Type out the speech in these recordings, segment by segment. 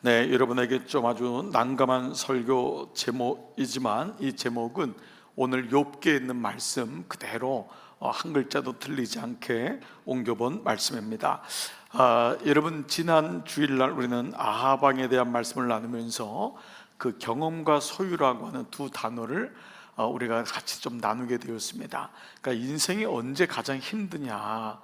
네, 여러분에게 좀 아주 난감한 설교 제목이지만 이 제목은 오늘 욥기에 있는 말씀 그대로 한 글자도 틀리지 않게 옮겨본 말씀입니다. 여러분, 지난 주일날 우리는 아합 왕에 대한 말씀을 나누면서 그 경험과 소유라고 하는 두 단어를 우리가 같이 좀 나누게 되었습니다. 그러니까 인생이 언제 가장 힘드냐?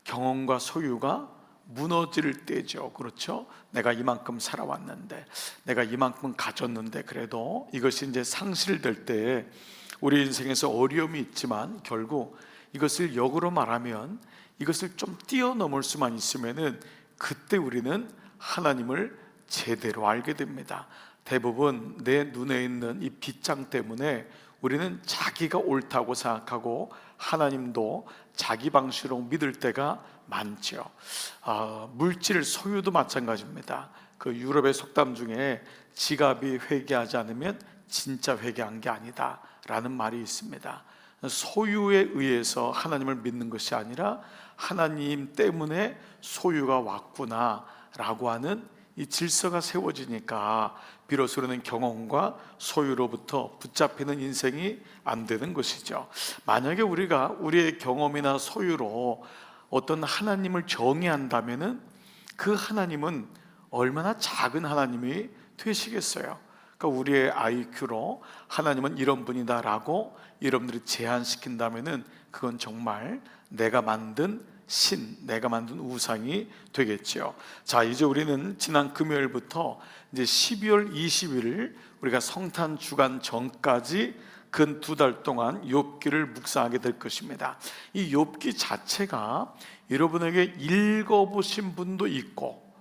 경험과 소유가 무너질 때죠. 그렇죠? 내가 이만큼 살아왔는데, 내가 이만큼 가졌는데, 그래도 이것이 이제 상실될 때 우리 인생에서 어려움이 있지만 결국 이것을 역으로 말하면 이것을 좀 뛰어넘을 수만 있으면은 그때 우리는 하나님을 제대로 알게 됩니다. 대부분 내 눈에 있는 이 빗장 때문에 우리는 자기가 옳다고 생각하고 하나님도 자기 방식으로 믿을 때가 많죠. 물질 소유도 마찬가지입니다. 그 유럽의 속담 중에 지갑이 회개하지 않으면 진짜 회개한 게 아니다 라는 말이 있습니다. 소유에 의해서 하나님을 믿는 것이 아니라 하나님 때문에 소유가 왔구나 라고 하는 이 질서가 세워지니까 비로소 우리는 경험과 소유로부터 붙잡히는 인생이 안 되는 것이죠. 만약에 우리가 우리의 경험이나 소유로 어떤 하나님을 정의한다면은 그 하나님은 얼마나 작은 하나님이 되시겠어요. 그러니까 우리의 IQ로 하나님은 이런 분이다라고 여러분들이 제한시킨다면은 그건 정말 내가 만든 신, 내가 만든 우상이 되겠죠. 자, 이제 우리는 지난 금요일부터 이제 12월 20일 우리가 성탄 주간 전까지 근 2달 동안 욥기를 묵상하게 될 것입니다. 이 욥기 자체가 여러분에게 읽어보신 분도 있고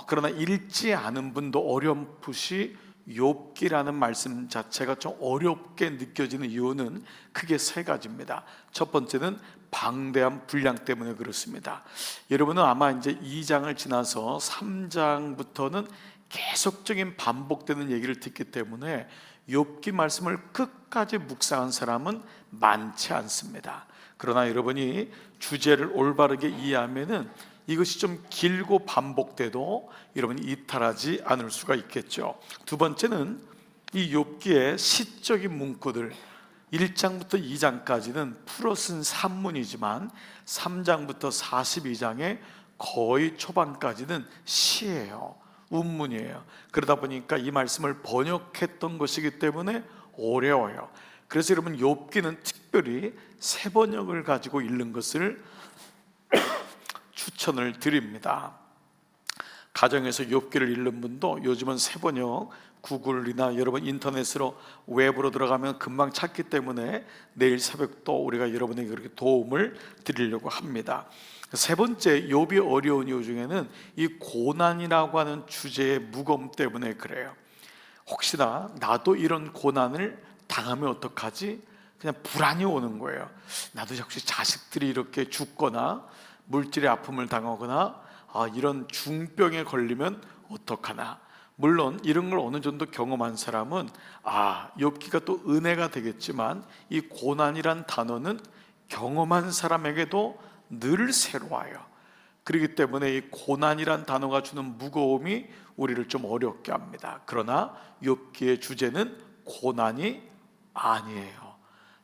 그러나 읽지 않은 분도 어렴풋이 욥기라는 말씀 자체가 좀 어렵게 느껴지는 이유는 크게 세 가지입니다. 첫 번째는 방대한 분량 때문에 그렇습니다. 여러분은 아마 이제 2장을 지나서 3장부터는 계속적인 반복되는 얘기를 듣기 때문에 욥기 말씀을 끝까지 묵상한 사람은 많지 않습니다. 그러나 여러분이 주제를 올바르게 이해하면은 이것이 좀 길고 반복돼도 여러분이 이탈하지 않을 수가 있겠죠. 두 번째는 이 욥기의 시적인 문구들 1장부터 2장까지는 풀어 쓴 산문이지만 3장부터 42장의 거의 초반까지는 시예요. 운문이에요. 그러다 보니까 이 말씀을 번역했던 것이기 때문에 어려워요. 그래서 여러분 욥기는 특별히 새 번역을 가지고 읽는 것을 추천을 드립니다. 가정에서 욥기를 읽는 분도 요즘은 새 번역 구글이나 여러분 인터넷으로 웹으로 들어가면 금방 찾기 때문에 내일 새벽도 우리가 여러분에게 그렇게 도움을 드리려고 합니다. 세 번째, 욥이 어려운 이유 중에는 이 고난이라고 하는 주제의 무거움 때문에 그래요. 혹시나 나도 이런 고난을 당하면 어떡하지? 그냥 불안이 오는 거예요. 나도 혹시 자식들이 이렇게 죽거나 물질의 아픔을 당하거나 이런 중병에 걸리면 어떡하나. 물론 이런 걸 어느 정도 경험한 사람은 욥기가 또 은혜가 되겠지만 이 고난이란 단어는 경험한 사람에게도 늘 새로워요. 그렇기 때문에 이 고난이란 단어가 주는 무거움이 우리를 좀 어렵게 합니다. 그러나 욥기의 주제는 고난이 아니에요.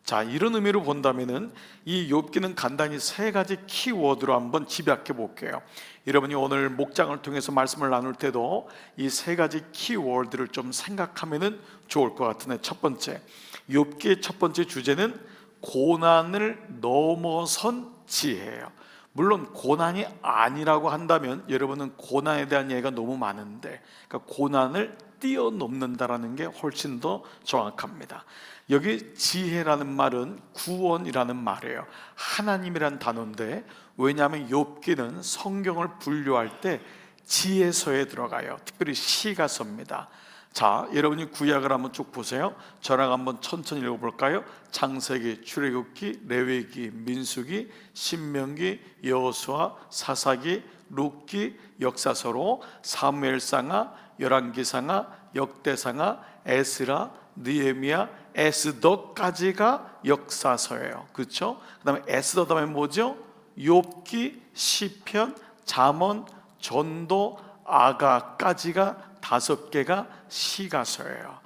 자, 이런 의미로 본다면은 이 욥기는 간단히 세 가지 키워드로 한번 집약해 볼게요. 여러분이 오늘 목장을 통해서 말씀을 나눌 때도 이 세 가지 키워드를 좀 생각하면은 좋을 것 같은데, 첫 번째, 욥기의 첫 번째 주제는 고난을 넘어선 지혜예요. 물론 고난이 아니라고 한다면 여러분은 고난에 대한 얘기가 너무 많은데, 그러니까 고난을 뛰어넘는다라는 게 훨씬 더 정확합니다. 여기 지혜라는 말은 구원이라는 말이에요. 하나님이란 단어인데, 왜냐하면 욥기는 성경을 분류할 때 지혜서에 들어가요. 특별히 시가서입니다. 자, 여러분이 구약을 한번 쭉 보세요. 저랑 한번 천천히 읽어볼까요? 창세기, 출애굽기, 레위기, 민수기, 신명기, 여호수아, 사사기, 룻기, 역사서로 사무엘상하, 열왕기상하, 역대상하, 에스라, 느헤미야, 에스더까지가 역사서예요. 그렇죠? 그다음에 에스더 다음에 뭐죠? 욥기, 시편, 잠언, 전도, 아가까지가 5개가 시가서예요.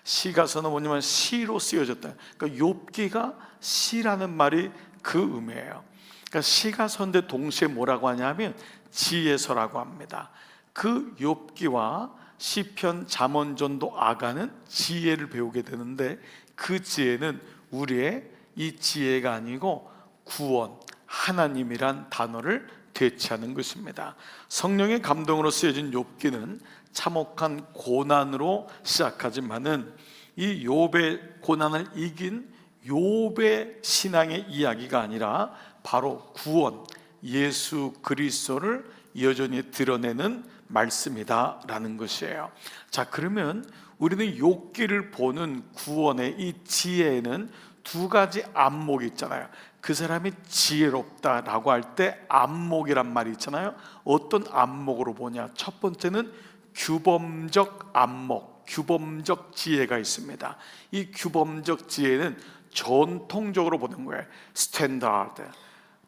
시가서는 뭐냐면 시로 쓰여졌다. 그러니까 욥기가 시라는 말이 그 의미예요. 그러니까 시가서인데 동시에 뭐라고 하냐면 지혜서라고 합니다. 그 욥기와 시편, 잠언, 전도, 아가는 지혜를 배우게 되는데, 그 지혜는 우리의 이 지혜가 아니고 구원, 하나님이란 단어를 대체하는 것입니다. 성령의 감동으로 쓰여진 욥기는 참혹한 고난으로 시작하지만은 이 욥의 고난을 이긴 욥의 신앙의 이야기가 아니라 바로 구원, 예수 그리스도를 여전히 드러내는 말씀이다라는 것이에요. 자, 그러면 우리는 욥기를 보는 구원의 이 지혜에는 2가지 안목이 있잖아요. 그 사람이 지혜롭다라고 할 때 안목이란 말이 있잖아요. 어떤 안목으로 보냐? 첫 번째는 규범적 안목, 규범적 지혜가 있습니다. 이 규범적 지혜는 전통적으로 보는 거예요. 스탠다드,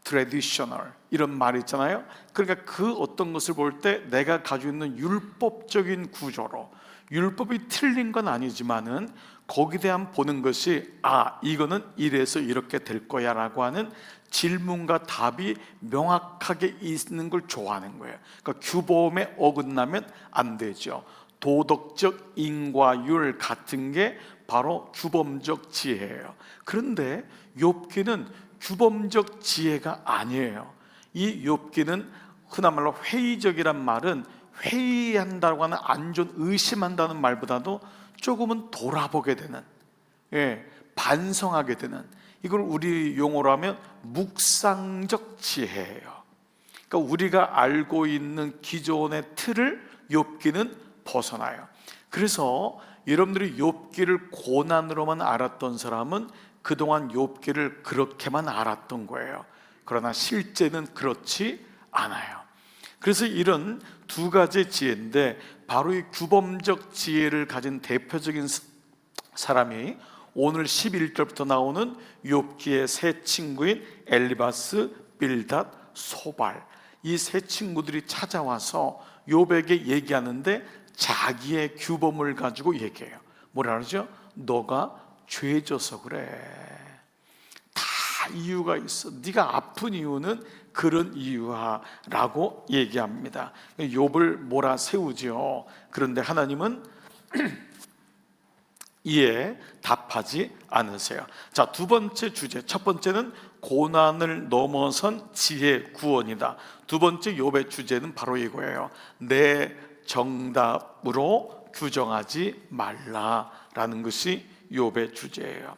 트래디셔널 이런 말이 있잖아요. 그러니까 그 어떤 것을 볼 때 내가 가지고 있는 율법적인 구조로, 율법이 틀린 건 아니지만은 거기에 대한 보는 것이 이거는 이래서 이렇게 될 거야 라고 하는 질문과 답이 명확하게 있는 걸 좋아하는 거예요. 그러니까 규범에 어긋나면 안 되죠. 도덕적 인과율 같은 게 바로 규범적 지혜예요. 그런데 욥기는 규범적 지혜가 아니에요. 이 욥기는 흔한 말로 회의적이란 말은 회의한다고 하는 안 좋은, 의심한다는 말보다도 조금은 돌아보게 되는, 반성하게 되는, 이걸 우리 용어로 하면 묵상적 지혜예요. 그러니까 우리가 알고 있는 기존의 틀을 욥기는 벗어나요. 그래서 여러분들이 욥기를 고난으로만 알았던 사람은 그동안 욥기를 그렇게만 알았던 거예요. 그러나 실제는 그렇지 않아요. 그래서 이런 2가지 지혜인데, 바로 이 규범적 지혜를 가진 대표적인 사람이 오늘 11절부터 나오는 욥기의 세 친구인 엘리바스, 빌닷, 소발, 이 세 친구들이 찾아와서 욥에게 얘기하는데 자기의 규범을 가지고 얘기해요. 뭐라 그러죠? 너가 죄져서 그래. 다 이유가 있어. 네가 아픈 이유는 그런 이유라고 얘기합니다. 욥을 몰아세우죠. 그런데 하나님은 이에 답하지 않으세요. 자, 2번째 주제, 첫 번째는 고난을 넘어선 지혜, 구원이다. 2번째 욥의 주제는 바로 이거예요. 내 정답으로 규정하지 말라라는 것이 욥의 주제예요.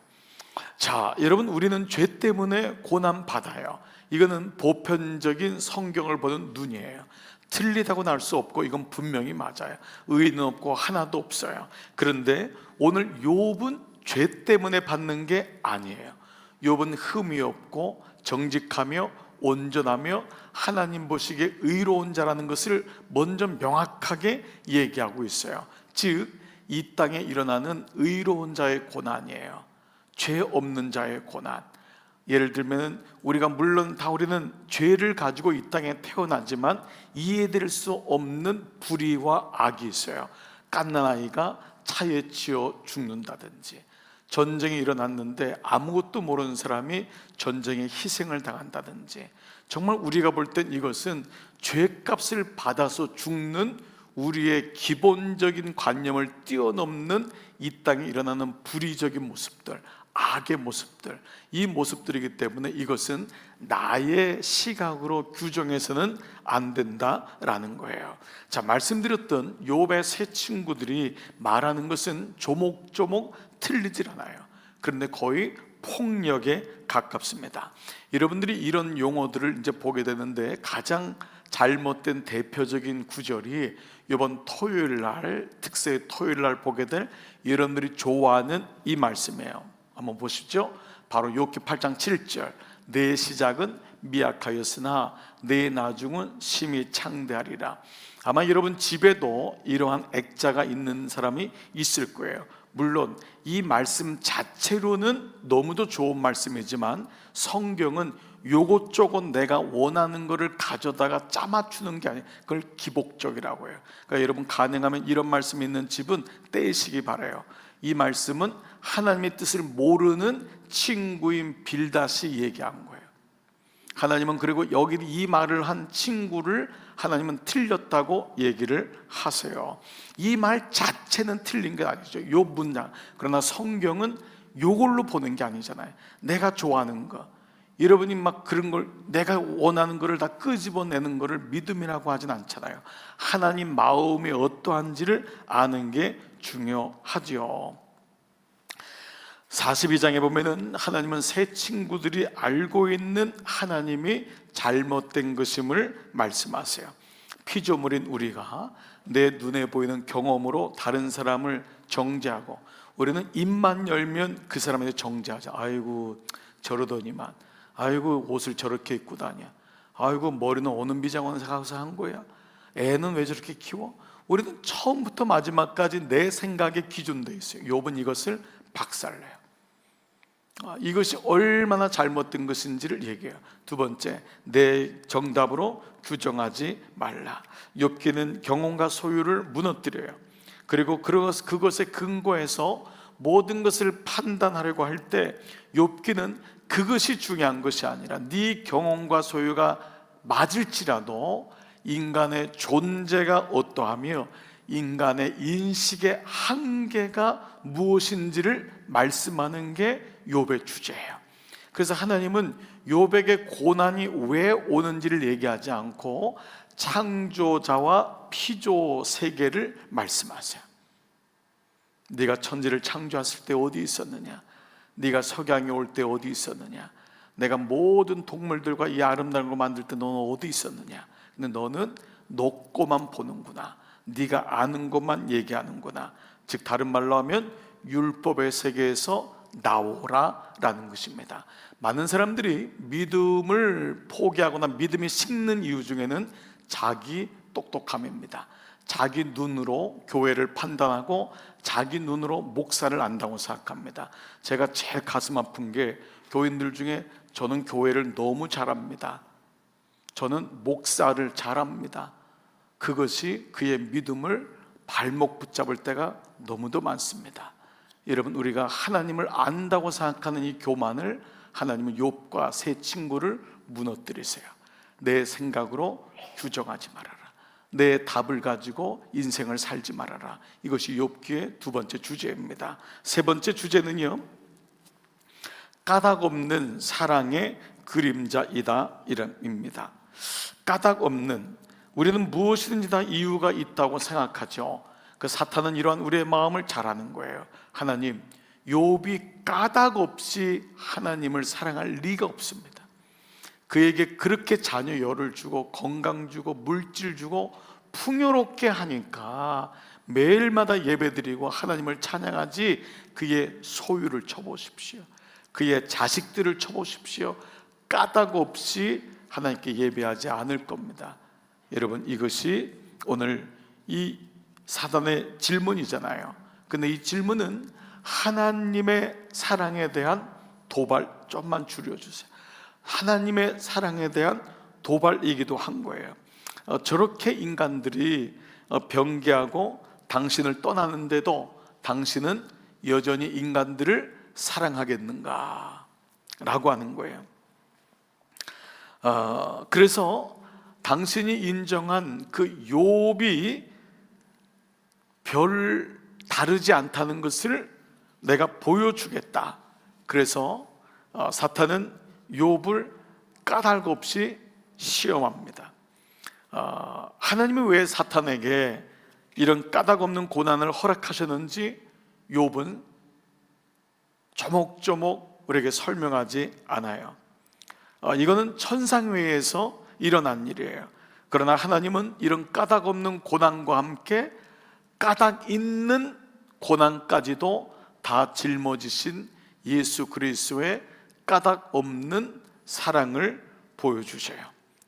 자, 여러분, 우리는 죄 때문에 고난 받아요. 이거는 보편적인 성경을 보는 눈이에요. 틀리다고 날 수 없고 이건 분명히 맞아요. 의의는 없고 하나도 없어요. 그런데 오늘 욥은 죄 때문에 받는 게 아니에요. 욥은 흠이 없고 정직하며 온전하며 하나님 보시기에 의로운 자라는 것을 먼저 명확하게 얘기하고 있어요. 즉, 이 땅에 일어나는 의로운 자의 고난이에요. 죄 없는 자의 고난. 예를 들면 우리가 물론 다 우리는 죄를 가지고 이 땅에 태어나지만 이해될 수 없는 불의와 악이 있어요. 갓난아이가 차에 치여 죽는다든지, 전쟁이 일어났는데 아무것도 모르는 사람이 전쟁에 희생을 당한다든지, 정말 우리가 볼 땐 이것은 죄값을 받아서 죽는 우리의 기본적인 관념을 뛰어넘는 이 땅에 일어나는 불의적인 모습들, 악의 모습들, 이 모습들이기 때문에 이것은 나의 시각으로 규정해서는 안 된다라는 거예요. 자, 말씀드렸던 욥의 세 친구들이 말하는 것은 조목조목 틀리질 않아요. 그런데 거의 폭력에 가깝습니다. 여러분들이 이런 용어들을 이제 보게 되는데, 가장 잘못된 대표적인 구절이 이번 토요일 날, 특세 토요일 날 보게 될 여러분들이 좋아하는 이 말씀이에요. 한번 보시죠. 바로 욥기 8장 7절. 내 시작은 미약하였으나 내 나중은 심히 창대하리라. 아마 여러분 집에도 이러한 액자가 있는 사람이 있을 거예요. 물론 이 말씀 자체로는 너무도 좋은 말씀이지만 성경은 요것저것 내가 원하는 거를 가져다가 짜맞추는 게 아니에요. 그걸 기복적이라고 해요. 그러니까 여러분 가능하면 이런 말씀이 있는 집은 떼시기 바라요. 이 말씀은 하나님의 뜻을 모르는 친구인 빌닷이 얘기한 거예요. 하나님은 그리고 여기 이 말을 한 친구를 하나님은 틀렸다고 얘기를 하세요. 이 말 자체는 틀린 게 아니죠. 요 문장. 그러나 성경은 요걸로 보는 게 아니잖아요. 내가 좋아하는 거, 여러분이 막 그런 걸 내가 원하는 거를 다 끄집어내는 거를 믿음이라고 하진 않잖아요. 하나님 마음이 어떠한지를 아는 게 중요하지요. 42장에 보면은 하나님은 새 친구들이 알고 있는 하나님이 잘못된 것임을 말씀하세요. 피조물인 우리가 내 눈에 보이는 경험으로 다른 사람을 정죄하고, 우리는 입만 열면 그 사람에 정죄하자. 아이고 저러더니만, 아이고 옷을 저렇게 입고 다녀, 아이고 머리는 어느 미장원 가서 한 거야, 애는 왜 저렇게 키워. 우리는 처음부터 마지막까지 내 생각에 기준되어 있어요. 욥은 이것을 박살내요. 이것이 얼마나 잘못된 것인지를 얘기해요. 두 번째, 내 정답으로 규정하지 말라. 욥기는 경험과 소유를 무너뜨려요. 그리고 그것에 근거해서 모든 것을 판단하려고 할 때 욥기는 그것이 중요한 것이 아니라 네 경험과 소유가 맞을지라도 인간의 존재가 어떠하며 인간의 인식의 한계가 무엇인지를 말씀하는 게 욥의 주제예요. 그래서 하나님은 욥에게 고난이 왜 오는지를 얘기하지 않고 창조자와 피조 세계를 말씀하세요. 네가 천지를 창조했을 때 어디 있었느냐? 네가 석양이 올 때 어디 있었느냐? 내가 모든 동물들과 이 아름다운 걸 만들 때 너는 어디 있었느냐? 근데 너는 녹고만 보는구나. 네가 아는 것만 얘기하는구나. 즉 다른 말로 하면 율법의 세계에서 나오라 라는 것입니다. 많은 사람들이 믿음을 포기하거나 믿음이 식는 이유 중에는 자기 똑똑함입니다. 자기 눈으로 교회를 판단하고 자기 눈으로 목사를 안다고 생각합니다. 제가 제일 가슴 아픈 게 교인들 중에 저는 교회를 너무 잘합니다, 저는 목사를 잘합니다. 그것이 그의 믿음을 발목 붙잡을 때가 너무도 많습니다. 여러분, 우리가 하나님을 안다고 생각하는 이 교만을 하나님은 욥과 세 친구를 무너뜨리세요. 내 생각으로 규정하지 말아라. 내 답을 가지고 인생을 살지 말아라. 이것이 욥기의 두 번째 주제입니다. 세 번째 주제는요, 까닭 없는 사랑의 그림자이다 이름입니다. 까닭 없는, 우리는 무엇이든지 다 이유가 있다고 생각하죠. 그 사탄은 이러한 우리의 마음을 잘 아는 거예요. 하나님, 욥이 까닭 없이 하나님을 사랑할 리가 없습니다. 그에게 그렇게 자녀 열을 주고 건강 주고 물질 주고 풍요롭게 하니까 매일마다 예배드리고 하나님을 찬양하지, 그의 소유를 쳐보십시오. 그의 자식들을 쳐보십시오. 까닭 없이 하나님께 예배하지 않을 겁니다. 여러분, 이것이 오늘 이 사단의 질문이잖아요. 근데 이 질문은 하나님의 사랑에 대한 도발, 좀만 줄여주세요. 하나님의 사랑에 대한 도발이기도 한 거예요. 저렇게 인간들이 변개하고 당신을 떠나는데도 당신은 여전히 인간들을 사랑하겠는가 라고 하는 거예요. 그래서 당신이 인정한 그 욥이 별 다르지 않다는 것을 내가 보여주겠다. 그래서 사탄은 욥을 까닭 없이 시험합니다. 하나님이 왜 사탄에게 이런 까닭 없는 고난을 허락하셨는지 욥은 조목조목 우리에게 설명하지 않아요. 이거는 천상회에서 일어난 일이에요. 그러나 하나님은 이런 까닭 없는 고난과 함께 까닭 있는 고난까지도 다 짊어지신 예수 그리스도의 까닭 없는 사랑을 보여주셔요.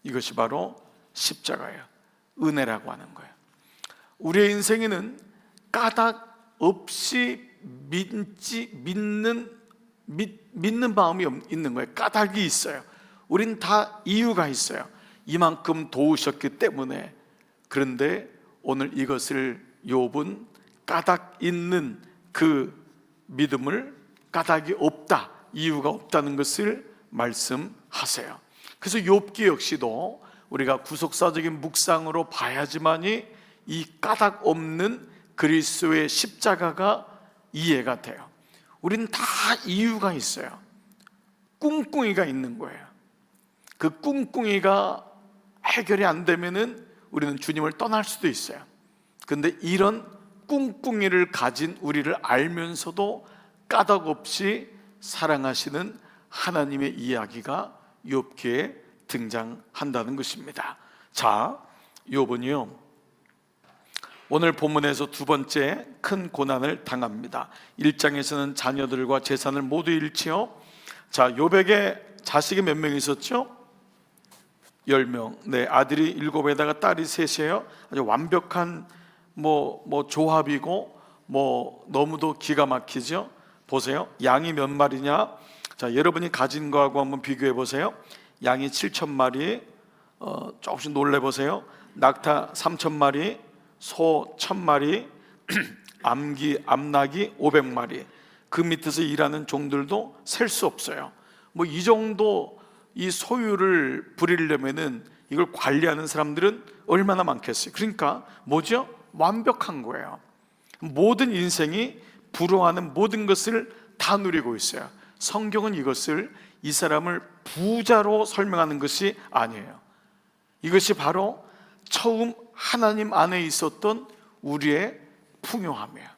이것이 바로 십자가예요. 은혜라고 하는 거예요. 우리의 인생에는 까닭 없이 믿는 마음이 있는 거예요. 까닭이 있어요. 우린 다 이유가 있어요. 이만큼 도우셨기 때문에. 그런데 오늘 이것을 욥은 까닭 있는 그 믿음을 까닭이 없다, 이유가 없다는 것을 말씀하세요. 그래서 욥기 역시도 우리가 구속사적인 묵상으로 봐야지만이 이 까닭 없는 그리스도의 십자가가 이해가 돼요. 우린 다 이유가 있어요. 꿍꿍이가 있는 거예요. 그 꿍꿍이가 해결이 안 되면은 우리는 주님을 떠날 수도 있어요. 그런데 이런 꿍꿍이를 가진 우리를 알면서도 까닭 없이 사랑하시는 하나님의 이야기가 욥기에 등장한다는 것입니다. 자, 욥은요 오늘 본문에서 두 번째 큰 고난을 당합니다. 1장에서는 자녀들과 재산을 모두 잃지요. 자, 욥에게 자식이 몇 명 있었죠? 10명. 네, 아들이 7에다가 딸이 3이에요. 아주 완벽한 조합이고 너무도 기가 막히죠. 보세요. 양이 몇 마리냐? 자, 여러분이 가진 거하고 한번 비교해 보세요. 양이 7,000마리, 조금씩 놀래 보세요. 낙타 3,000마리, 소 1,000마리, 암낙이 500마리. 그 밑에서 일하는 종들도 셀 수 없어요. 이 정도 이 소유를 부리려면은 이걸 관리하는 사람들은 얼마나 많겠어요. 그러니까 뭐죠? 완벽한 거예요. 모든 인생이 부러워하는 모든 것을 다 누리고 있어요. 성경은 이것을, 이 사람을 부자로 설명하는 것이 아니에요. 이것이 바로 처음 하나님 안에 있었던 우리의 풍요함이에요.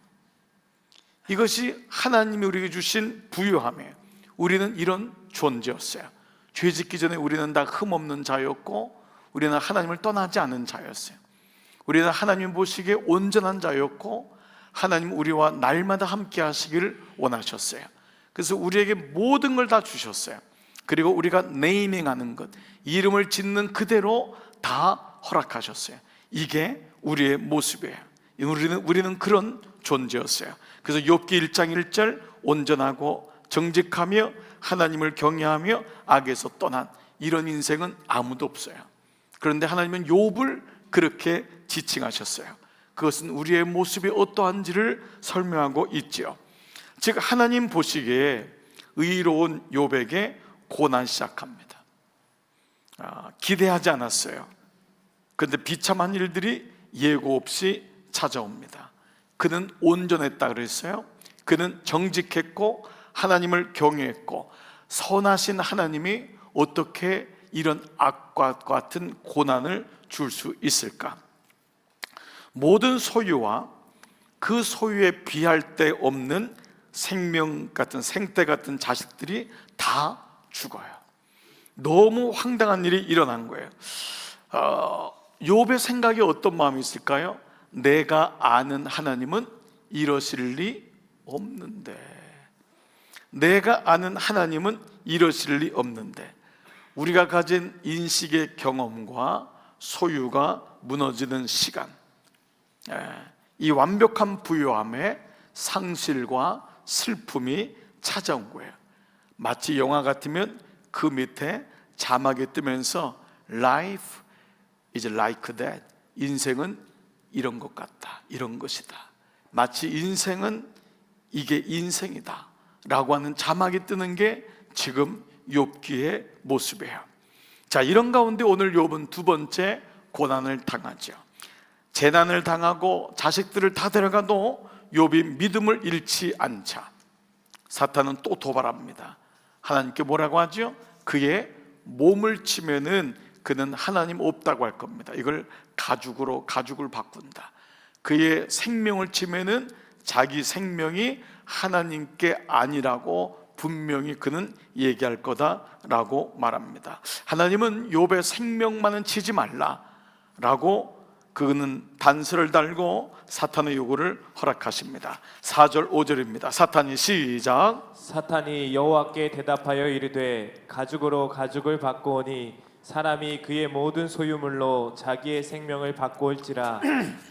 이것이 하나님이 우리에게 주신 부유함이에요. 우리는 이런 존재였어요. 죄 짓기 전에 우리는 다 흠없는 자였고, 우리는 하나님을 떠나지 않은 자였어요. 우리는 하나님 보시기에 온전한 자였고, 하나님 우리와 날마다 함께 하시기를 원하셨어요. 그래서 우리에게 모든 걸 다 주셨어요. 그리고 우리가 네이밍하는 것, 이름을 짓는 그대로 다 허락하셨어요. 이게 우리의 모습이에요. 우리는 그런 존재였어요. 그래서 욥기 1장 1절 온전하고 정직하며 하나님을 경외하며 악에서 떠난 이런 인생은 아무도 없어요. 그런데 하나님은 욥을 그렇게 지칭하셨어요. 그것은 우리의 모습이 어떠한지를 설명하고 있지요. 즉 하나님 보시기에 의로운 욥에게 고난 시작합니다. 기대하지 않았어요. 그런데 비참한 일들이 예고 없이 찾아옵니다. 그는 온전했다 그랬어요. 그는 정직했고 하나님을 경외했고, 선하신 하나님이 어떻게 이런 악과 같은 고난을 줄 수 있을까? 모든 소유와 그 소유에 비할 데 없는 생명 같은, 생떼 같은 자식들이 다 죽어요. 너무 황당한 일이 일어난 거예요. 욥의 생각에 어떤 마음이 있을까요? 내가 아는 하나님은 이러실 리 없는데, 내가 아는 하나님은 이러실 리 없는데, 우리가 가진 인식의 경험과 소유가 무너지는 시간, 이 완벽한 부요함에 상실과 슬픔이 찾아온 거예요. 마치 영화 같으면 그 밑에 자막이 뜨면서 Life is like that, 인생은 이런 것 같다, 이런 것이다, 마치 인생은 이게 인생이다 라고 하는 자막이 뜨는 게 지금 욥기의 모습이에요. 자, 이런 가운데 오늘 욥은 두 번째 고난을 당하죠. 재난을 당하고 자식들을 다 데려가도 욥이 믿음을 잃지 않자 사탄은 또 도발합니다. 하나님께 뭐라고 하죠? 그의 몸을 치면은 그는 하나님 없다고 할 겁니다. 이걸 가죽을 바꾼다. 그의 생명을 치면은 자기 생명이 하나님께 아니라고 분명히 그는 얘기할 거다라고 말합니다. 하나님은 욥의 생명만은 치지 말라라고 그는 단서를 달고 사탄의 요구를 허락하십니다. 4절 5절입니다. 사탄이 시작. 사탄이 여호와께 대답하여 이르되 가죽으로 가죽을 바꾸오니 사람이 그의 모든 소유물로 자기의 생명을 바꾸올지라.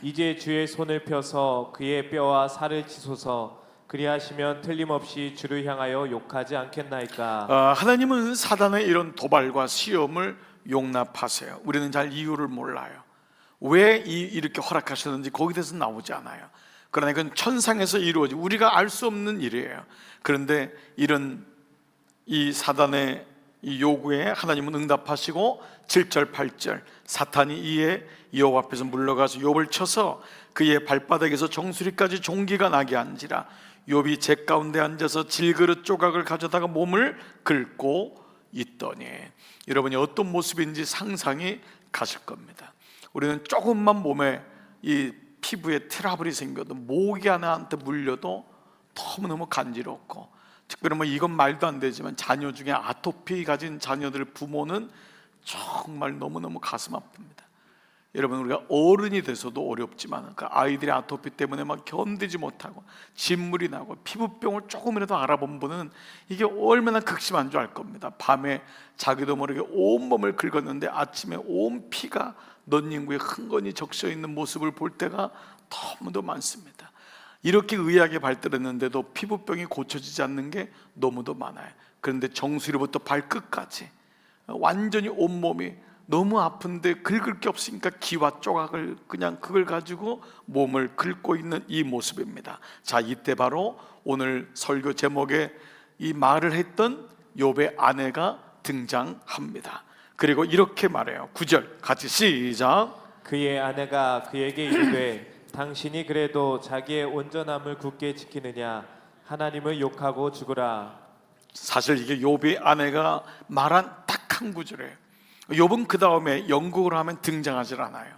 이제 주의 손을 펴서 그의 뼈와 살을 치소서. 그리하시면 틀림없이 주를 향하여 욕하지 않겠나이까. 하나님은 사단의 이런 도발과 시험을 용납하세요. 우리는 잘 이유를 몰라요. 왜 이렇게 허락하셨는지 거기에 대해서 나오지 않아요. 그러나 이건 천상에서 이루어지 우리가 알 수 없는 일이에요. 그런데 이런 이 사단의 이 요구에 하나님은 응답하시고 7절 8절 사탄이 이에 여호와 앞에서 물러가서 욥을 쳐서 그의 발바닥에서 정수리까지 종기가 나게 한지라. 욥이 재 가운데 앉아서 질그릇 조각을 가져다가 몸을 긁고 있더니. 여러분이 어떤 모습인지 상상이 가실 겁니다. 우리는 조금만 몸에 이 피부에 트러블이 생겨도 모기 하나한테 물려도 너무너무 간지럽고, 특별히 뭐 이건 말도 안 되지만 자녀 중에 아토피 가진 자녀들 부모는 정말 너무너무 가슴 아픕니다. 여러분, 우리가 어른이 돼서도 어렵지만 그 아이들의 아토피 때문에 막 견디지 못하고 진물이 나고 피부병을 조금이라도 알아본 분은 이게 얼마나 극심한 줄 알 겁니다. 밤에 자기도 모르게 온몸을 긁었는데 아침에 온 피가 넌닝구에 흥건히 적셔 있는 모습을 볼 때가 너무도 많습니다. 이렇게 의학이 발달했는데도 피부병이 고쳐지지 않는 게 너무도 많아요. 그런데 정수리부터 발끝까지 완전히 온몸이 너무 아픈데 긁을 게 없으니까 기와 조각을 그냥 그걸 가지고 몸을 긁고 있는 이 모습입니다. 자, 이때 바로 오늘 설교 제목에 이 말을 했던 욥의 아내가 등장합니다. 그리고 이렇게 말해요. 9절 같이 시작. 그의 아내가 그에게 이르되 당신이 그래도 자기의 온전함을 굳게 지키느냐? 하나님을 욕하고 죽으라. 사실 이게 욥의 아내가 말한 딱 한 구절이에요. 욥은 그 다음에 연극을 하면 등장하지 않아요.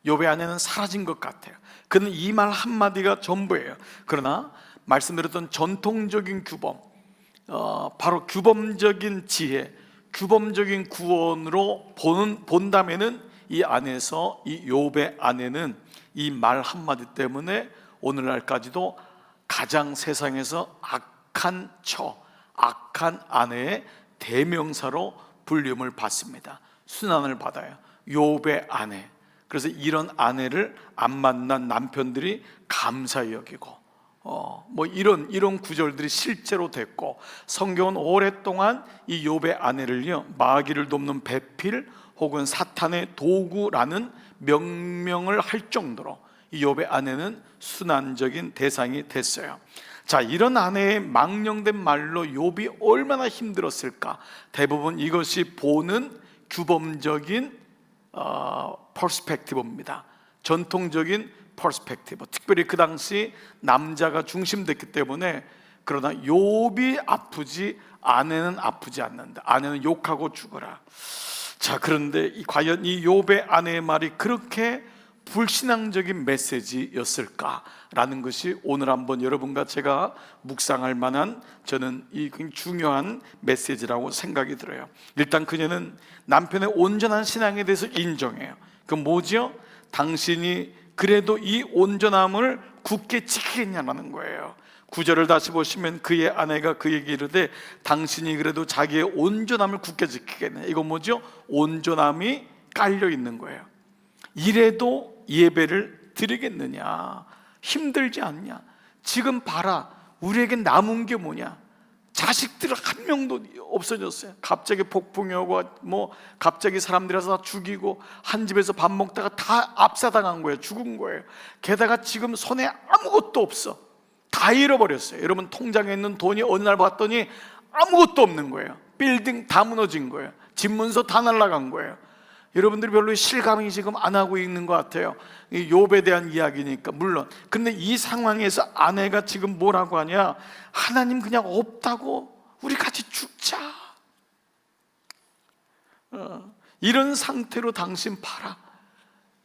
욥의 아내는 사라진 것 같아요. 그는 이 말 한마디가 전부예요. 그러나 말씀드렸던 전통적인 규범, 바로 규범적인 지혜, 규범적인 구원으로 본다면은 이 안에서 이 욥의 아내는 이 말 한마디 때문에 오늘날까지도 가장 세상에서 악한 악한 아내의 대명사로 불림을 받습니다. 순환을 받아요. 욥의 아내. 그래서 이런 아내를 안 만난 남편들이 감사히 여기고, 뭐 이런 구절들이 실제로 됐고, 성경은 오랫동안 이 욥의 아내를요 마귀를 돕는 배필 혹은 사탄의 도구라는 명명을 할 정도로 이 욥의 아내는 순환적인 대상이 됐어요. 자, 이런 아내의 망령된 말로 욥이 얼마나 힘들었을까? 대부분 이것이 보는 규범적인 퍼스펙티브입니다. 전통적인 퍼스펙티브. 특별히 그 당시 남자가 중심됐기 때문에. 그러나 욥이 아프지 아내는 아프지 않는다. 아내는 욕하고 죽어라. 자, 그런데 과연 이 욥의 아내의 말이 그렇게 불신앙적인 메시지였을까라는 것이 오늘 한번 여러분과 제가 묵상할 만한, 저는 이 중요한 메시지라고 생각이 들어요. 일단 그녀는 남편의 온전한 신앙에 대해서 인정해요. 그 뭐죠? 당신이 그래도 이 온전함을 굳게 지키겠냐라는 거예요. 9절을 다시 보시면 그의 아내가 그에게 이르되 당신이 그래도 자기의 온전함을 굳게 지키겠냐. 이건 뭐죠? 온전함이 깔려 있는 거예요. 이래도 예배를 드리겠느냐? 힘들지 않냐? 지금 봐라, 우리에게 남은 게 뭐냐? 자식들 한 명도 없어졌어요. 갑자기 폭풍이 오고 뭐 갑자기 사람들이 와서 다 죽이고 한 집에서 밥 먹다가 다 압사당한 거예요. 죽은 거예요. 게다가 지금 손에 아무것도 없어. 다 잃어버렸어요. 여러분, 통장에 있는 돈이 어느 날 봤더니 아무것도 없는 거예요. 빌딩 다 무너진 거예요. 집 문서 다 날아간 거예요. 여러분들이 별로 실감이 지금 안 하고 있는 것 같아요. 이 욥에 대한 이야기니까 물론. 근데 이 상황에서 아내가 지금 뭐라고 하냐? 하나님 그냥 없다고 우리 같이 죽자. 이런 상태로 당신 봐라.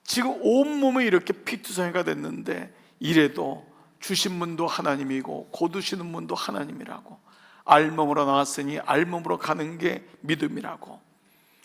지금 온몸에 이렇게 피투성이가 됐는데 이래도 주신 분도 하나님이고 거두시는 분도 하나님이라고, 알몸으로 나왔으니 알몸으로 가는 게 믿음이라고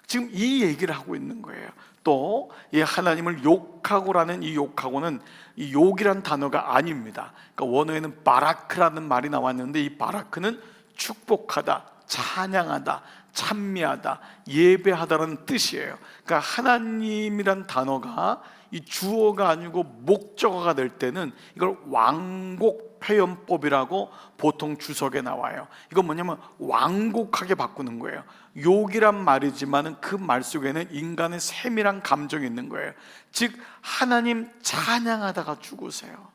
지금 이 얘기를 하고 있는 거예요. 또 이 하나님을 욕하고라는 이 욕하고는 이 욕이란 단어가 아닙니다. 그러니까 원어에는 바라크라는 말이 나왔는데 이 바라크는 축복하다, 찬양하다, 찬미하다, 예배하다라는 뜻이에요. 그러니까 하나님이란 단어가 이 주어가 아니고 목적어가 될 때는 이걸 완곡 표현법이라고 보통 주석에 나와요. 이건 뭐냐면 완곡하게 바꾸는 거예요. 욕이란 말이지만 그 말 속에는 인간의 세밀한 감정이 있는 거예요. 즉 하나님 찬양하다가 죽으세요.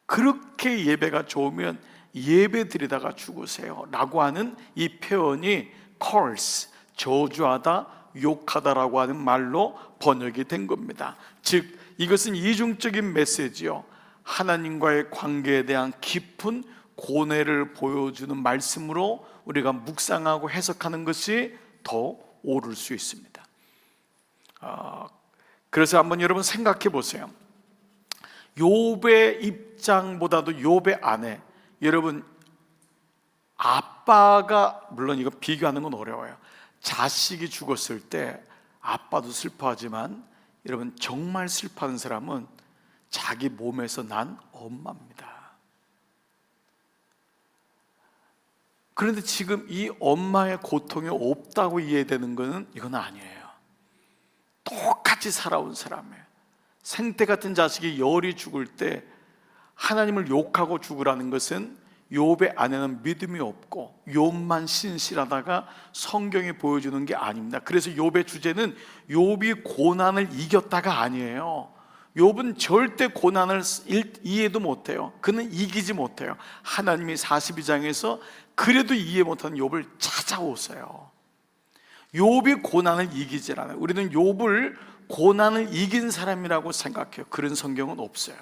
그렇게 예배가 좋으면 예배 드리다가 죽으세요 라고 하는 이 표현이 curse, 저주하다, 욕하다라고 하는 말로 번역이 된 겁니다. 즉 이것은 이중적인 메시지요, 하나님과의 관계에 대한 깊은 고뇌를 보여주는 말씀으로 우리가 묵상하고 해석하는 것이 더 옳을 수 있습니다. 그래서 한번 여러분 생각해 보세요. 욥의 입장보다도 욥의 아내, 여러분 아빠가, 물론 이거 비교하는 건 어려워요. 자식이 죽었을 때 아빠도 슬퍼하지만 여러분 정말 슬퍼하는 사람은 자기 몸에서 난 엄마입니다. 그런데 지금 이 엄마의 고통이 없다고 이해되는 것은 이건 아니에요. 똑같이 살아온 사람이에요. 생태 같은 자식이 열이 죽을 때 하나님을 욕하고 죽으라는 것은 욥의 아내는 믿음이 없고 욥만 신실하다가 성경이 보여주는 게 아닙니다. 그래서 욥의 주제는 욥이 고난을 이겼다가 아니에요. 욥은 절대 고난을 이해도 못해요. 그는 이기지 못해요. 하나님이 42장에서 그래도 이해 못하는 욥을 찾아오세요. 욥이 고난을 이기질 않아요. 우리는 욥을 고난을 이긴 사람이라고 생각해요. 그런 성경은 없어요.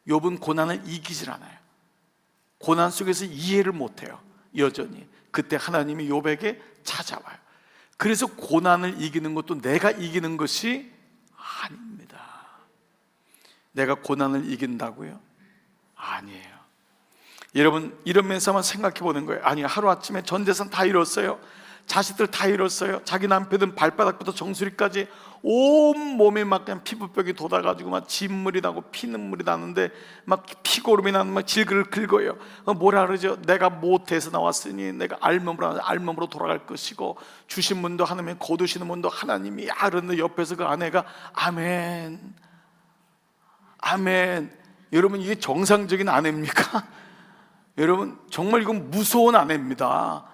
욥은 고난을 이기질 않아요. 고난 속에서 이해를 못해요. 여전히 그때 하나님이 욥에게 찾아와요. 그래서 고난을 이기는 것도 내가 이기는 것이 아닙니다. 내가 고난을 이긴다고요? 아니에요. 여러분 이러면서 한번 생각해 보는 거예요. 아니 하루아침에 전 재산 다 잃었어요. 자식들 다 잃었어요. 자기 남편은 발바닥부터 정수리까지 온 몸에 막 그냥 피부병이 돋아가지고 막 진물이 나고 피눈물이 나는데 막 피고름이 나는 막 질그를 긁어요. 뭐라 그러죠? 내가 모태에서 나왔으니 내가 알몸으로 돌아갈 것이고 주신 분도 하나님, 거두시는 분도 하나님이. 그런데 옆에서 그 아내가 아멘 아멘. 여러분 이게 정상적인 아내입니까? 여러분 정말 이건 무서운 아내입니다.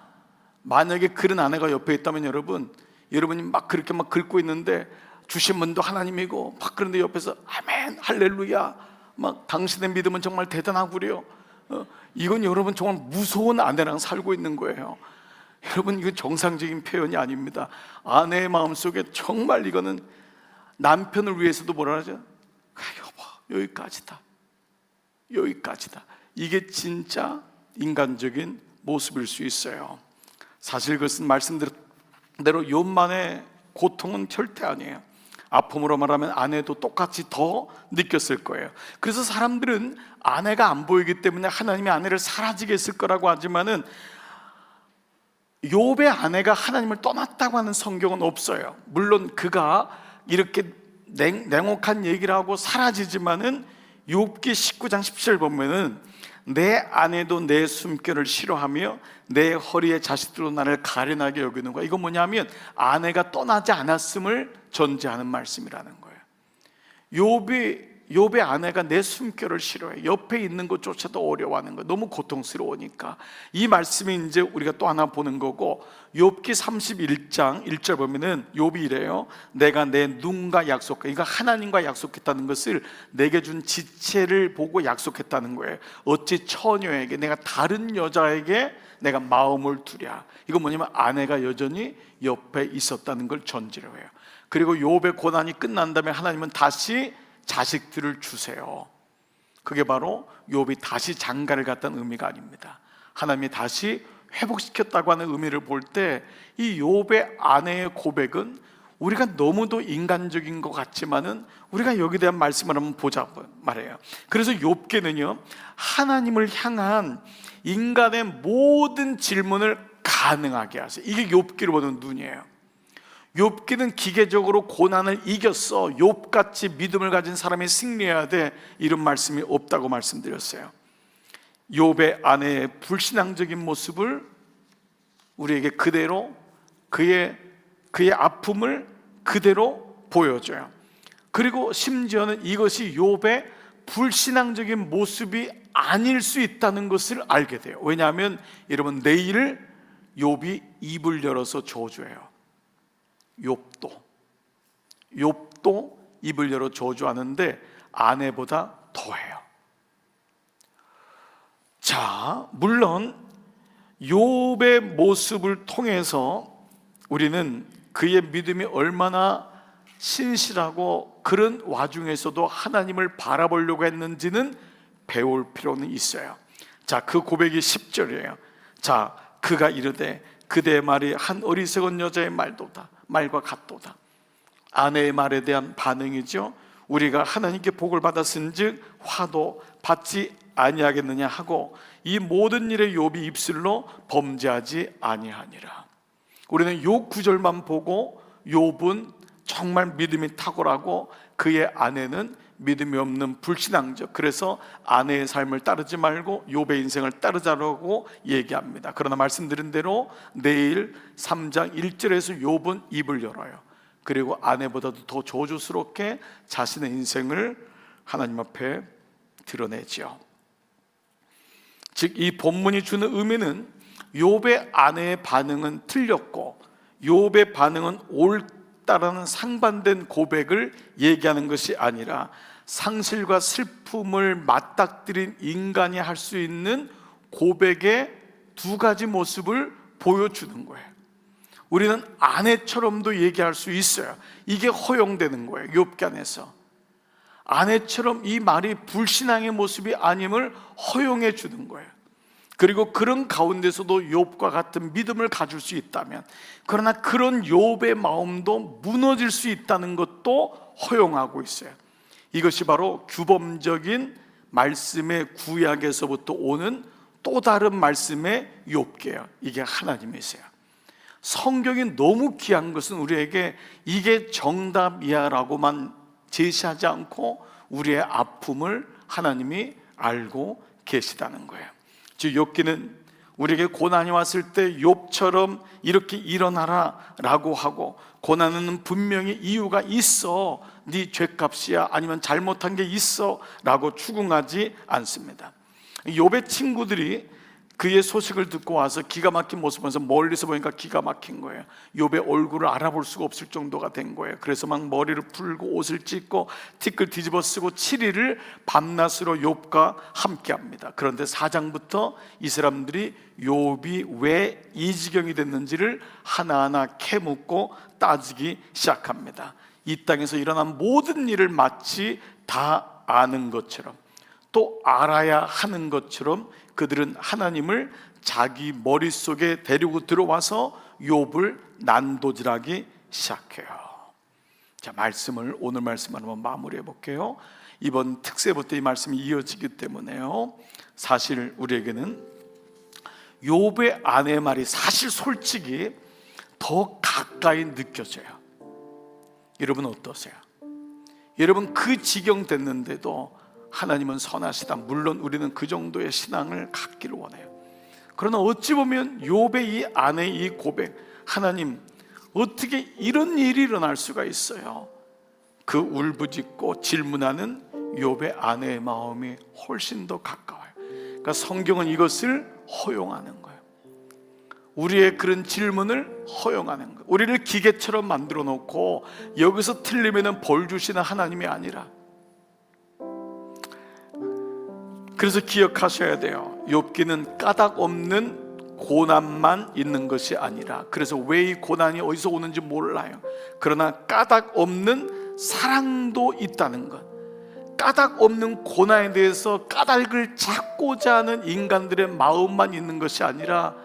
만약에 그런 아내가 옆에 있다면 여러분이 막 그렇게 막 긁고 있는데 주신 분도 하나님이고 막 그런데 옆에서 아멘 할렐루야 막 당신의 믿음은 정말 대단하구려. 이건 여러분 정말 무서운 아내랑 살고 있는 거예요. 여러분 이거 정상적인 표현이 아닙니다. 아내의 마음속에 정말 이거는 남편을 위해서도 뭐라 하죠? 여보 여기까지다. 이게 진짜 인간적인 모습일 수 있어요. 사실 그것은 말씀대로 욥만의 고통은 절대 아니에요. 아픔으로 말하면 아내도 똑같이 더 느꼈을 거예요. 그래서 사람들은 아내가 안 보이기 때문에 하나님이 아내를 사라지게 했을 거라고 하지만은 욥의 아내가 하나님을 떠났다고 하는 성경은 없어요. 물론 그가 이렇게 냉혹한 얘기를 하고 사라지지만은 욥기 19장 17절 보면은 내 아내도 내 숨결을 싫어하며 내 허리에 자식들로 나를 가련하게 여기는 거야. 이건 뭐냐면 아내가 떠나지 않았음을 전제하는 말씀이라는 거예요. 욥의 아내가 내 숨결을 싫어해. 옆에 있는 것조차도 어려워하는 거예요. 너무 고통스러우니까. 이 말씀이 이제 우리가 또 하나 보는 거고, 욥기 31장 1절 보면은 욥이 이래요. 내가 내 눈과 약속해. 이거 하나님과 약속했다는 것을 내게 준 지체를 보고 약속했다는 거예요. 어찌 처녀에게, 내가 다른 여자에게 내가 마음을 두랴. 이건 뭐냐면 아내가 여전히 옆에 있었다는 걸 전제로 해요. 그리고 욥의 고난이 끝난 다음에 하나님은 다시 자식들을 주세요. 그게 바로 욥이 다시 장가를 갔다는 의미가 아닙니다. 하나님이 다시 회복시켰다고 하는 의미를 볼 때 이 욥의 아내의 고백은 우리가 너무도 인간적인 것 같지만은 우리가 여기에 대한 말씀을 한번 보자 말해요. 그래서 욥기는요, 하나님을 향한 인간의 모든 질문을 가능하게 하세요. 이게 욥기를 보는 눈이에요. 욥기는 기계적으로 고난을 이겼어, 욥같이 믿음을 가진 사람이 승리해야 돼, 이런 말씀이 없다고 말씀드렸어요. 욥의 아내의 불신앙적인 모습을 우리에게 그대로 그의 아픔을 그대로 보여줘요. 그리고 심지어는 이것이 욥의 불신앙적인 모습이 아닐 수 있다는 것을 알게 돼요. 왜냐하면 여러분, 내일 욥이 입을 열어서 저주해요. 욥도 입을 열어 저주하는데 아내보다 더해요. 자, 물론 욥의 모습을 통해서 우리는 그의 믿음이 얼마나 신실하고 그런 와중에서도 하나님을 바라보려고 했는지는 배울 필요는 있어요. 자, 그 고백이 10절이에요. 자, 그가 이르되 그대의 말이 한 어리석은 여자의 말과 같도다. 아내의 말에 대한 반응이죠. 우리가 하나님께 복을 받았은즉 화도 받지 아니하겠느냐 하고 이 모든 일에 욥이 입술로 범죄하지 아니하니라. 우리는 요 구절만 보고 욥은 정말 믿음이 탁월하고 그의 아내는 믿음이 없는 불신앙적, 그래서 아내의 삶을 따르지 말고 욥의 인생을 따르자라고 얘기합니다. 그러나 말씀드린 대로 내일 3장 1절에서 욥은 입을 열어요. 그리고 아내보다도 더 저주스럽게 자신의 인생을 하나님 앞에 드러내죠. 즉, 이 본문이 주는 의미는 욥의 아내의 반응은 틀렸고 욥의 반응은 옳다라는 상반된 고백을 얘기하는 것이 아니라 상실과 슬픔을 맞닥뜨린 인간이 할 수 있는 고백의 두 가지 모습을 보여주는 거예요. 우리는 아내처럼도 얘기할 수 있어요. 이게 허용되는 거예요. 욥기 안에서 아내처럼 이 말이 불신앙의 모습이 아님을 허용해 주는 거예요. 그리고 그런 가운데서도 욥과 같은 믿음을 가질 수 있다면, 그러나 그런 욥의 마음도 무너질 수 있다는 것도 허용하고 있어요. 이것이 바로 규범적인 말씀의 구약에서부터 오는 또 다른 말씀의 욥기예요. 이게 하나님이세요. 성경이 너무 귀한 것은 우리에게 이게 정답이야 라고만 제시하지 않고 우리의 아픔을 하나님이 알고 계시다는 거예요. 즉, 욥기는 우리에게 고난이 왔을 때 욥처럼 이렇게 일어나라 라고 하고, 고난은 분명히 이유가 있어, 네 죄값이야, 아니면 잘못한 게 있어 라고 추궁하지 않습니다. 욥의 친구들이 그의 소식을 듣고 와서 기가 막힌 모습을 보면서 멀리서 보니까 기가 막힌 거예요. 욥의 얼굴을 알아볼 수가 없을 정도가 된 거예요. 그래서 막 머리를 풀고 옷을 찢고 티끌 뒤집어 쓰고 7일을 밤낮으로 욥과 함께 합니다. 그런데 4장부터 이 사람들이 욥이 왜 이 지경이 됐는지를 하나하나 캐묻고 따지기 시작합니다. 이 땅에서 일어난 모든 일을 마치 다 아는 것처럼, 또 알아야 하는 것처럼 그들은 하나님을 자기 머릿속에 데리고 들어와서 욥을 난도질하기 시작해요. 자, 오늘 말씀을 한번 마무리해 볼게요. 이번 특세부터 이 말씀이 이어지기 때문에요, 사실 우리에게는 욥의 아내의 말이 사실 솔직히 더 가까이 느껴져요. 여러분 어떠세요? 여러분 그 지경 됐는데도 하나님은 선하시다. 물론 우리는 그 정도의 신앙을 갖기를 원해요. 그러나 어찌 보면 욥의 이 아내의 이 고백, 하나님 어떻게 이런 일이 일어날 수가 있어요? 그 울부짖고 질문하는 욥의 아내의 마음이 훨씬 더 가까워요. 그러니까 성경은 이것을 허용하는 거예요. 우리의 그런 질문을 허용하는 거예요. 우리를 기계처럼 만들어 놓고 여기서 틀리면 벌 주시는 하나님이 아니라, 그래서 기억하셔야 돼요. 욥기는 까닭 없는 고난만 있는 것이 아니라, 그래서 왜 이 고난이 어디서 오는지 몰라요. 그러나 까닭 없는 사랑도 있다는 것, 까닭 없는 고난에 대해서 까닭을 찾고자 하는 인간들의 마음만 있는 것이 아니라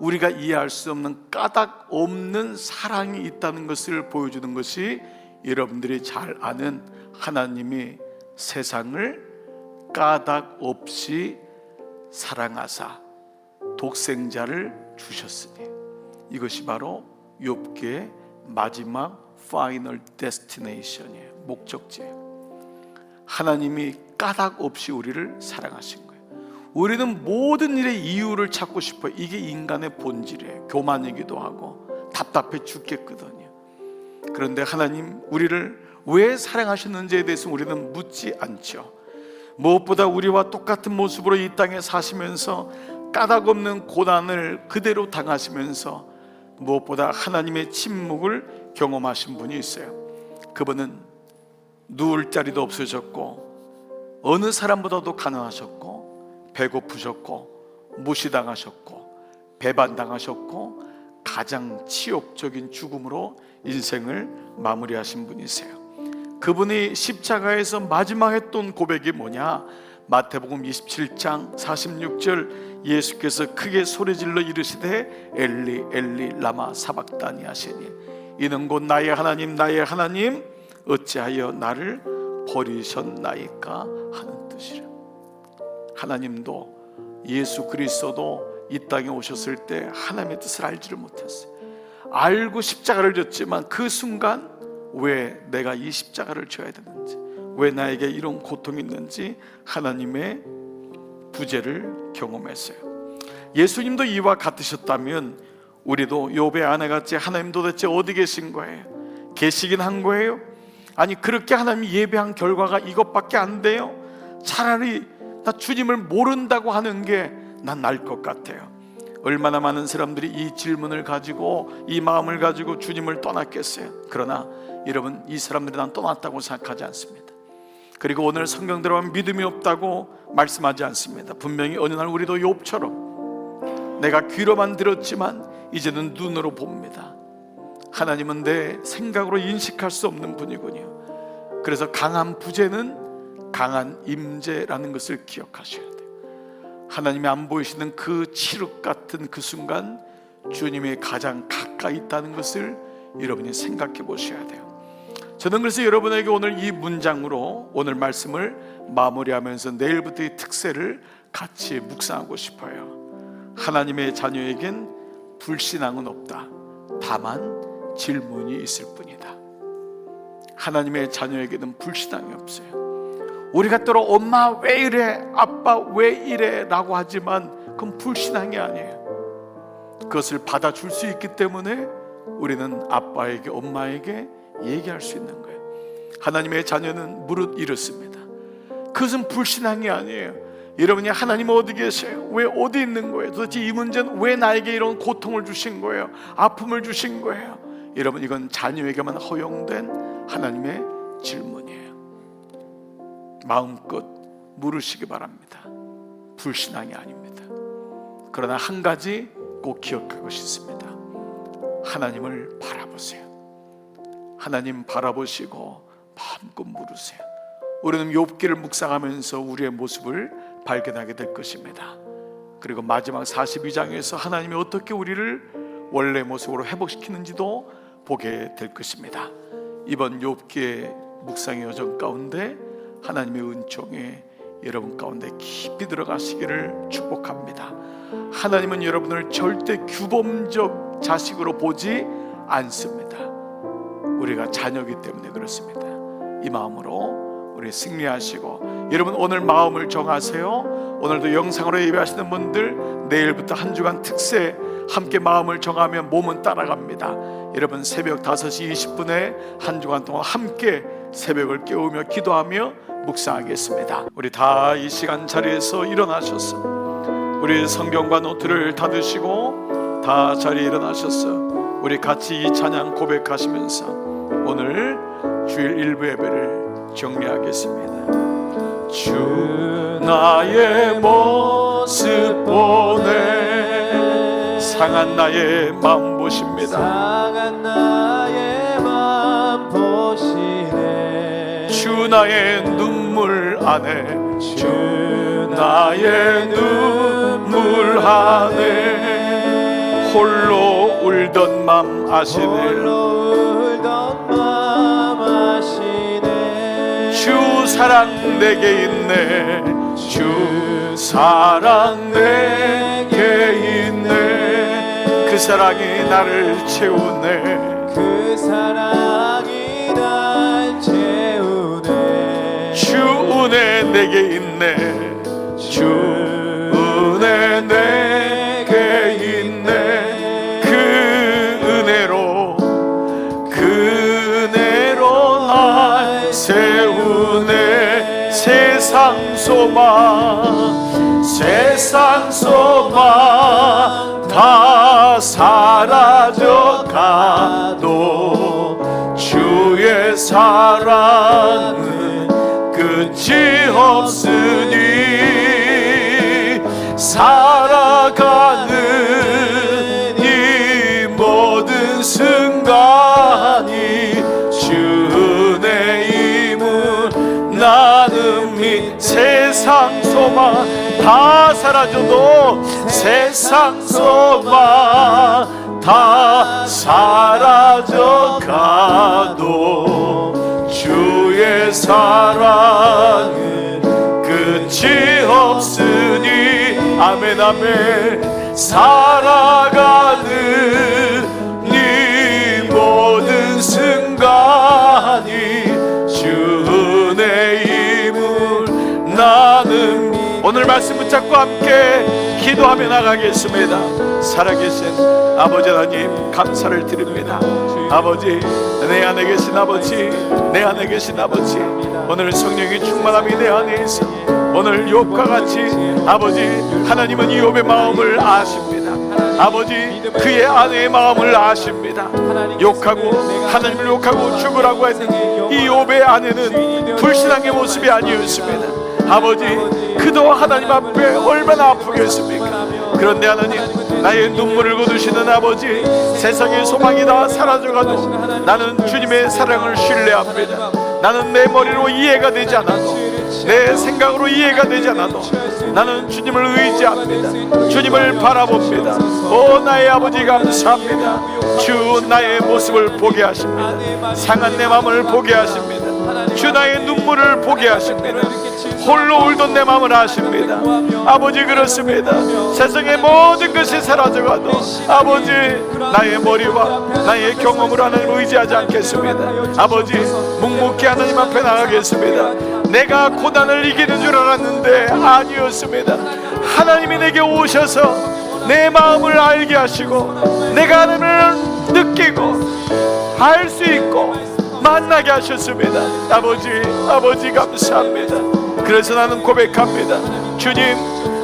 우리가 이해할 수 없는 까닭 없는 사랑이 있다는 것을 보여주는 것이 여러분들이 잘 아는 하나님이 세상을 까닭 없이 사랑하사 독생자를 주셨으니, 이것이 바로 욥기의 마지막 파이널 데스티네이션이에요. 목적지예요. 하나님이 까닭 없이 우리를 사랑하신 거예요. 우리는 모든 일의 이유를 찾고 싶어요. 이게 인간의 본질이에요. 교만이기도 하고 답답해 죽겠거든요. 그런데 하나님 우리를 왜 사랑하셨는지에 대해서 우리는 묻지 않죠. 무엇보다 우리와 똑같은 모습으로 이 땅에 사시면서 까닭없는 고난을 그대로 당하시면서 무엇보다 하나님의 침묵을 경험하신 분이 있어요. 그분은 누울 자리도 없으셨고 어느 사람보다도 가난하셨고 배고프셨고 무시당하셨고 배반당하셨고 가장 치욕적인 죽음으로 인생을 마무리하신 분이세요. 그분이 십자가에서 마지막 했던 고백이 뭐냐? 마태복음 27장 46절 예수께서 크게 소리질러 이르시되 엘리 엘리 라마 사박다니 하시니 이는 곧 나의 하나님 나의 하나님 어찌하여 나를 버리셨나이까 하는 뜻이라. 하나님도 예수 그리스도도 이 땅에 오셨을 때 하나님의 뜻을 알지를 못했어요. 알고 십자가를 졌지만 그 순간 왜 내가 이 십자가를 져야 되는지, 왜 나에게 이런 고통이 있는지 하나님의 부재를 경험했어요. 예수님도 이와 같으셨다면 우리도 욥의 아내같이 하나님 도대체 어디 계신 거예요? 계시긴 한 거예요? 아니 그렇게 하나님이 예배한 결과가 이것밖에 안 돼요? 차라리 나 주님을 모른다고 하는 게 난 나을 것 같아요. 얼마나 많은 사람들이 이 질문을 가지고 이 마음을 가지고 주님을 떠났겠어요. 그러나 여러분, 이 사람들이 난 떠났다고 생각하지 않습니다. 그리고 오늘 성경 들어가면 믿음이 없다고 말씀하지 않습니다. 분명히 어느 날 우리도 욥처럼 내가 귀로만 들었지만 이제는 눈으로 봅니다. 하나님은 내 생각으로 인식할 수 없는 분이군요. 그래서 강한 부재는 강한 임재라는 것을 기억하셔야 돼요. 하나님이 안 보이시는 그 칠흑 같은 그 순간 주님이 가장 가까이 있다는 것을 여러분이 생각해 보셔야 돼요. 저는 그래서 여러분에게 오늘 이 문장으로 오늘 말씀을 마무리하면서 내일부터 이 특세를 같이 묵상하고 싶어요. 하나님의 자녀에겐 불신앙은 없다. 다만 질문이 있을 뿐이다. 하나님의 자녀에게는 불신앙이 없어요. 우리가 때로 엄마 왜 이래, 아빠 왜 이래 라고 하지만 그건 불신앙이 아니에요. 그것을 받아줄 수 있기 때문에 우리는 아빠에게 엄마에게 얘기할 수 있는 거예요. 하나님의 자녀는 무릇 이렇습니다. 그것은 불신앙이 아니에요. 여러분이 하나님 어디 계세요? 왜 어디 있는 거예요? 도대체 이 문제는 왜 나에게 이런 고통을 주신 거예요? 아픔을 주신 거예요? 여러분, 이건 자녀에게만 허용된 하나님의 질문이에요. 마음껏 물으시기 바랍니다. 불신앙이 아닙니다. 그러나 한 가지 꼭 기억하고 싶습니다. 하나님을 바라보세요. 하나님 바라보시고 마음껏 물으세요. 우리는 욥기를 묵상하면서 우리의 모습을 발견하게 될 것입니다. 그리고 마지막 42장에서 하나님이 어떻게 우리를 원래 모습으로 회복시키는지도 보게 될 것입니다. 이번 욥기의 묵상의 여정 가운데 하나님의 은총에 여러분 가운데 깊이 들어가시기를 축복합니다. 하나님은 여러분을 절대 규범적 자식으로 보지 않습니다. 우리가 자녀이기 때문에 그렇습니다. 이 마음으로 우리 승리하시고, 여러분 오늘 마음을 정하세요. 오늘도 영상으로 예배하시는 분들 내일부터 한 주간 특세 함께 마음을 정하면 몸은 따라갑니다. 여러분 새벽 5시 20분에 한 주간 동안 함께 새벽을 깨우며 기도하며 묵상하겠습니다. 우리 다 이 시간 자리에서 일어나셨어. 우리 성경과 노트를 닫으시고 다 자리에 일어나셨어. 우리 같이 이 찬양 고백하시면서 오늘 주일 일부 예배를 정리하겠습니다. 주 나의 모습 보네 상한 나의 마음 보십니다. 상한 나의 마음 보시네. 주 나의 눈물 안에 주 나의 눈물 안에 홀로 울던 맘 아시네. 홀로 울던 맘 아시네. 주 사랑 내게 있네. 주 사랑 내게 있네. 그 사랑이 나를 채우네. 그 사랑이 날 채우네. 주 은혜 내게 있네. 주 은혜 내게 있네. 그 은혜로 날 소망 세상 소망 다 사라져가도 주의 사랑은 끝이 없으니 살아가는 이 모든 순간이 주 은혜임을 나는 세상 소망 다 사라져도 세상 소망 다 사라져가도 주의 사랑은 끝이 없으니 아멘 아멘 살아가는 이 모든 순간이 주 은혜임을 나는 오늘 말씀 붙잡고 함께 기도하며 나가겠습니다. 살아계신 아버지 하나님 감사를 드립니다. 아버지 내 안에 계신 아버지 내 안에 계신 아버지 오늘 성령의 충만함이 내 안에 있어 오늘 욥과 같이 아버지 하나님은 욥의 마음을 아십니다. 아버지 그의 아내의 마음을 아십니다. 욕하고 하나님을 욕하고 죽으라고 했는 이 욥의 아내는 불신앙의 모습이 아니었습니다. 아버지 그도 하나님 앞에 얼마나 아프겠습니까? 그런데 하나님 나의 눈물을 거두시는 아버지 세상의 소망이 다 사라져가도 나는 주님의 사랑을 신뢰합니다. 나는 내 머리로 이해가 되지 않아도 내 생각으로 이해가 되지 않아도 나는 주님을 의지합니다. 주님을 바라봅니다. 오 나의 아버지 감사합니다. 주 나의 모습을 보게 하십니다. 상한 내 마음을 보게 하십니다. 주 나의 눈물을 보게 하십니다. 홀로 울던 내 마음을 아십니다. 아버지 그렇습니다. 세상의 모든 것이 사라져가도 아버지 나의 머리와 나의 경험으로 하나님을 의지하지 않겠습니다. 아버지 묵묵히 하나님 앞에 나가겠습니다. 내가 고난을 이기는 줄 알았는데 아니었습니다. 하나님이 내게 오셔서 내 마음을 알게 하시고 내가 하나님을 느끼고 알 수 있고 만나게 하셨습니다. 아버지 감사합니다. 그래서 나는 고백합니다. 주님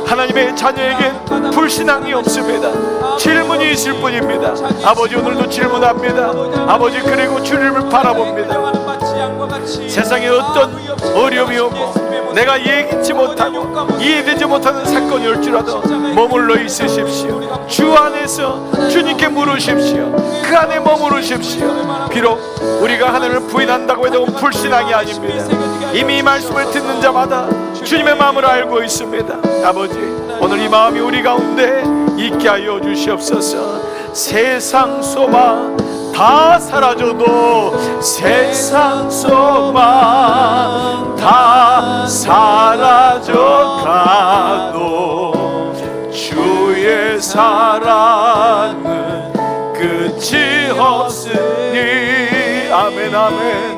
하나님의 자녀에겐 불신앙이 없습니다. 질문이 있을 뿐입니다. 아버지 오늘도 질문합니다. 아버지 그리고 주님을 바라봅니다. 세상에 어떤 어려움이 오고 내가 예기치 못하고 이해되지 못하는 사건이 올지라도 머물러 있으십시오. 주 안에서 주님께 물으십시오. 그 안에 머무르십시오. 비록 우리가 하나님을 부인한다고 해도 불신앙이 아닙니다. 이미 이 말씀을 듣는 자마다 주님의 마음을 알고 있습니다. 아버지 오늘 이 마음이 우리 가운데 있게 하여 주시옵소서. 세상 소망 다 사라져도 세상 소망 다 사라져가도 주의 사랑은 끝이 없으니 아멘 아멘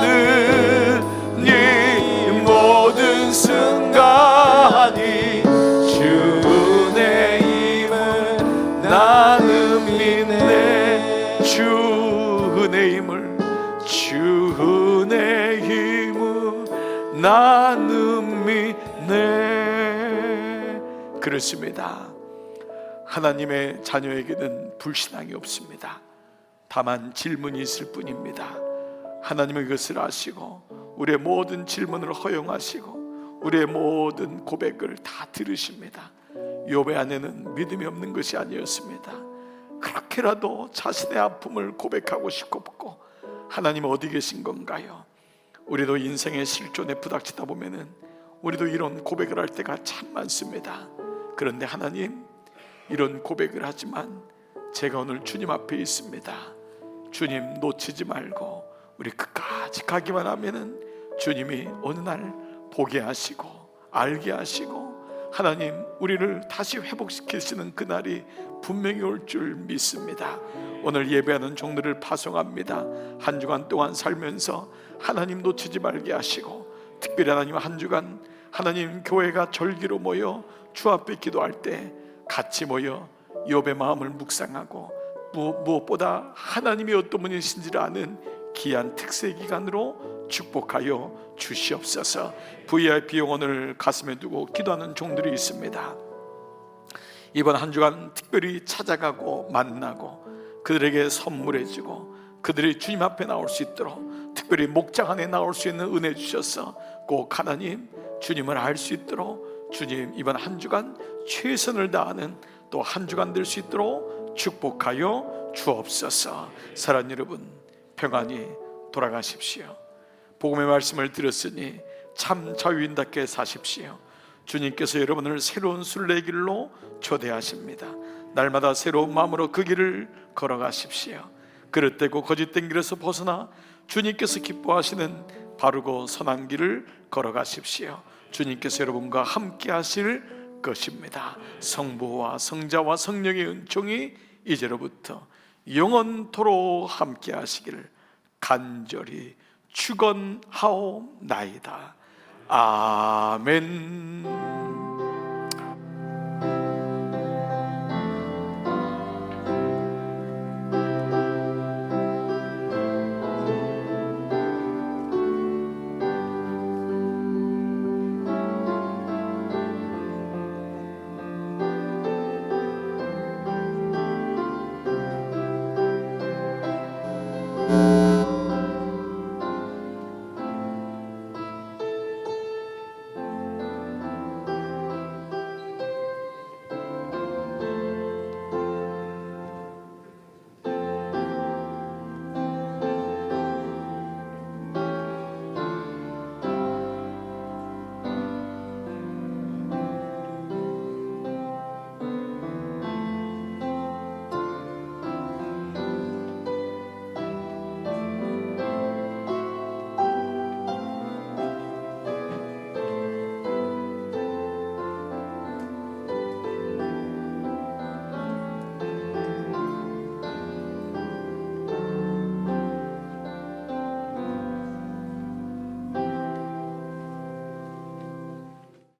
살아가는 이 모든 순간이 주 은혜임을 나는 믿네. 주 은혜임을 나는 믿네. 그렇습니다. 하나님의 자녀에게는 불신앙이 없습니다. 다만 질문이 있을 뿐입니다. 하나님은 그것을 아시고 우리의 모든 질문을 허용하시고 우리의 모든 고백을 다 들으십니다. 욥의 아내는 믿음이 없는 것이 아니었습니다. 그렇게라도 자신의 아픔을 고백하고 싶었고 하나님 어디 계신 건가요? 우리도 인생의 실존에 부닥치다 보면은 우리도 이런 고백을 할 때가 참 많습니다. 그런데 하나님 이런 고백을 하지만 제가 오늘 주님 앞에 있습니다. 주님 놓치지 말고 우리 끝까지 가기만 하면은 주님이 어느 날 보게 하시고 알게 하시고 하나님 우리를 다시 회복시키시는 그날이 분명히 올 줄 믿습니다. 오늘 예배하는 종들을 파송합니다. 한 주간 동안 살면서 하나님 놓치지 말게 하시고 특별히 하나님 한 주간 하나님 교회가 절기로 모여 주 앞에 기도할 때 같이 모여 욥의 마음을 묵상하고 무엇보다 하나님이 어떤 분이신지를 아는 귀한 특세 기간으로 축복하여 주시옵소서. VIP 영혼을 가슴에 두고 기도하는 종들이 있습니다. 이번 한 주간 특별히 찾아가고 만나고 그들에게 선물해주고 그들이 주님 앞에 나올 수 있도록 특별히 목장 안에 나올 수 있는 은혜 주셔서 꼭 하나님 주님을 알 수 있도록 주님 이번 한 주간 최선을 다하는 또 한 주간 될 수 있도록 축복하여 주옵소서. 사랑하는 여러분, 평안히 돌아가십시오. 복음의 말씀을 들었으니 참 자유인답게 사십시오. 주님께서 여러분을 새로운 순례길로 초대하십니다. 날마다 새로운 마음으로 그 길을 걸어가십시오. 그릇되고 거짓된 길에서 벗어나 주님께서 기뻐하시는 바르고 선한 길을 걸어가십시오. 주님께서 여러분과 함께 하실 것입니다. 성부와 성자와 성령의 은총이 이제로부터 영원토록 함께 하시기를 간절히 축원하옵나이다. 아멘.